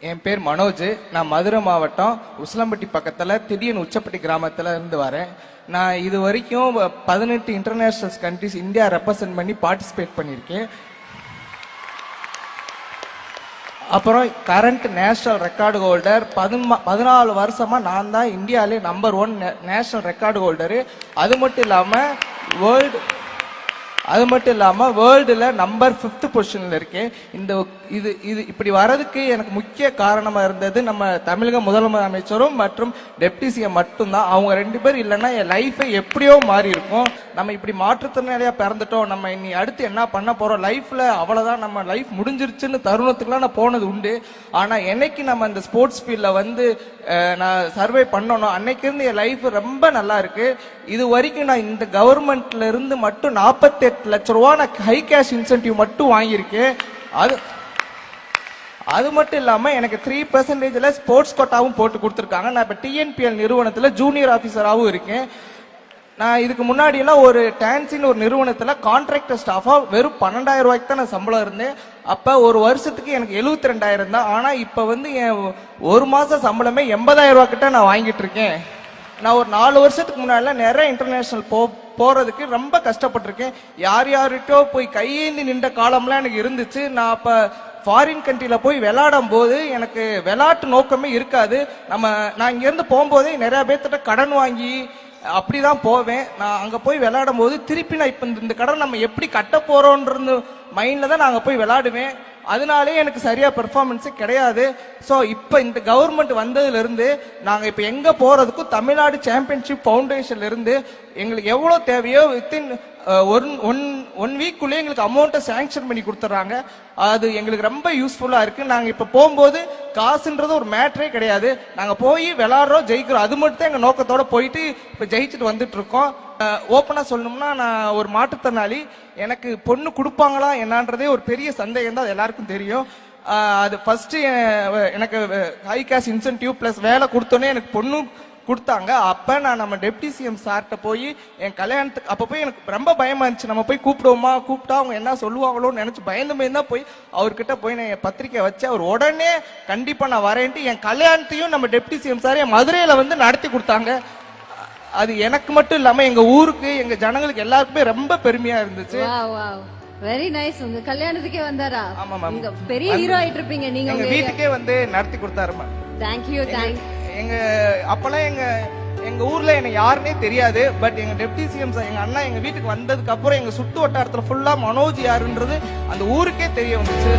என் பேர் மனோஜ். நான் மதுரை மாவட்டம் உசிலம்பட்டி பக்கத்தில் திடீர்னு உச்சப்பட்டி கிராமத்தில் இருந்து வரேன். நான் இது வரைக்கும் 18 இன்டர்நேஷனல் கண்ட்ரிஸ் இந்தியா ரெப்ரசன்ட் பண்ணி பார்ட்டிசிபேட் பண்ணியிருக்கேன். அப்புறம் கரண்ட் நேஷனல் ரெக்கார்டு ஹோல்டர் 14 வருஷமா நான் தான் இந்தியாவிலே நம்பர் 1 நேஷனல் ரெக்கார்டு ஹோல்டரு. அது மட்டும் இல்லாமல் வேர்ல்டுல நம்பர் 5th பொசிஷன்ல இருக்கேன். இது இப்படி வர்றதுக்கு எனக்கு முக்கிய காரணமா இருந்தது நம்ம தமிழக முதலமைச்சரும் மற்றும் டெப்டி சிஎம் மட்டும்தான். அவங்க 2 பேர் இல்லைன்னா என் லைஃபை எப்படியோ மாறி இருக்கும். நம்ம இப்படி மாற்றுத்திறனாளியா பிறந்துட்டோம், நம்ம இனி அடுத்து என்ன பண்ண போறோம், லைஃப்ல அவ்வளவுதான், நம்ம லைஃப் முடிஞ்சிருச்சுன்னு தருணத்துக்குலாம் நான் போனது உண்டு. ஆனா என்னைக்கு நம்ம இந்த ஸ்போர்ட்ஸ் ஃபீல்ட்ல வந்து நான் சர்வே பண்ணணும், அன்னைக்கு இருந்து என் லைஃப் ரொம்ப நல்லா இருக்கு. இது வரைக்கும் நான் இந்த கவர்மெண்ட்ல இருந்து மட்டும் 48 லட்சம் ரூபா நான் ஹை கேஷ் இன்சென்டிவ் மட்டும் வாங்கியிருக்கேன். அது மட்டும் இல்லாம எனக்கு 3% ஸ்போர்ட்ஸ் கோட்டாவும் போட்டு கொடுத்துருக்காங்க. நான் இப்ப டிஎன்பிஎல் நிறுவனத்துல ஜூனியர் ஆபீசராகவும் இருக்கேன். நான் இதுக்கு முன்னாடி எல்லாம் ஒரு டான்சின்னு ஒரு நிறுவனத்துல கான்ட்ராக்டர் ஸ்டாஃபா வெறும் 12,000 ரூபாய்க்கு தான் நான் சம்பளம் இருந்தேன். அப்ப ஒரு வருஷத்துக்கு எனக்கு 72,000 தான். ஆனா இப்ப வந்து என் ஒரு மாசம் சம்பளமே 80,000 ரூபாய் கிட்ட நான் வாங்கிட்டு இருக்கேன். நான் ஒரு 4 வருஷத்துக்கு முன்னாடி நிறைய இன்டர்நேஷனல் போறதுக்கு ரொம்ப கஷ்டப்பட்டிருக்கேன். யார்கிட்டோ போய் கையேந்தி நின்ற காலம்லாம் எனக்கு இருந்துச்சு. நான் அப்ப ஃபாரின் கண்ட்ரியில போய் விளையாடும் போது எனக்கு விளையாட்டு நோக்கமே இருக்காது. நான் இங்க இருந்து போகும்போதே நிறைய பேர்த்திட்ட கடன் வாங்கி அப்படிதான் போவேன். நான் அங்க போய் விளையாடும் போது திருப்பி நான் இப்ப இந்த கடன் நம்ம எப்படி கட்ட போறோம்ன்றது மைண்ட்ல தான் நாங்க போய் விளையாடுவேன். அதனாலே எனக்கு சரியா பெர்ஃபார்மன்ஸே கிடையாது. ஸோ இப்போ இந்த கவர்மெண்ட் வந்ததுல இருந்து நாங்க இப்ப எங்க போறதுக்கும் தமிழ்நாடு சாம்பியன்ஷிப் ஃபவுண்டேஷன்ல இருந்து எங்களுக்கு எவ்வளவு தேவையோ வித்தின் ஒன் வீக்குள்ளே எங்களுக்கு அமௌண்ட்டை சேங்ஷன் பண்ணி கொடுத்துட்றாங்க. அது எங்களுக்கு ரொம்ப யூஸ்ஃபுல்லா இருக்கு. நாங்க இப்ப போகும்போது காசுன்றது ஒரு மேட்டரே கிடையாது. நாங்க போய் விளையாடுறோம், ஜெயிக்கிறோம், அது மட்டும் தான் எங்க நோக்கத்தோட போயிட்டு இப்ப ஜெயிச்சுட்டு வந்துட்டு இருக்கோம். ஓப்பனா சொல்லணும்னா நான் ஒரு மாற்றுத்திறனாளி. எனக்கு பொண்ணு கொடுப்பாங்களா என்னன்றதே ஒரு பெரிய சந்தேகம் தான், அது எல்லாருக்கும் தெரியும். அது ஃபர்ஸ்ட் எனக்கு ஹை கேஷ் இன்சென்டிவ் பிளஸ் வேலை கொடுத்தோன்னே எனக்கு பொண்ணு கொடுத்தாங்க. அப்ப நான் நம்ம டெப்டி சிஎம் சார்கிட்ட போய் என் கல்யாணத்துக்கு அப்ப போய் எனக்கு ரொம்ப பயமா இருந்துச்சு. நம்ம போய் கூப்பிட்டா அவங்க என்ன சொல்லுவாங்களோன்னு நினைச்சு பயந்து தான் போய் அவர்கிட்ட போய் நான் என் பத்திரிக்கை வச்சு அவர் உடனே கண்டிப்பா நான் வரேன்ட்டு என் கல்யாணத்தையும் நம்ம டெப்டி சிஎம் சார் என் மதுரையில வந்து நடத்தி கொடுத்தாங்க. அது எனக்கு மட்டும் இல்லாம எங்க ஊருக்கு எங்க ஜனங்களுக்கு எல்லாருக்குமே ரொம்ப பெருமையா இருந்துச்சு. Very nice. உங்க கல்யாணத்துக்கே வந்தாரா? ஆமா மேம். பெரிய ஹீரோ ஆயிட்டு இருப்பீங்க நீங்க. எங்க வீட்டுக்கே வந்து நடத்தி கொடுத்தாரு மேம். தேங்க்யூ. அப்பெல்லாம் எங்க ஊர்ல என்ன யாருன்னே தெரியாது. பட் எங்க டெப்டி சிஎம் எங்க அண்ணா எங்க வீட்டுக்கு வந்ததுக்கு அப்புறம் எங்க சுட்டு வட்டாரத்துல ஃபுல்லா மனோஜ் யாருன்றது அந்த ஊருக்கே தெரிய வந்துச்சு.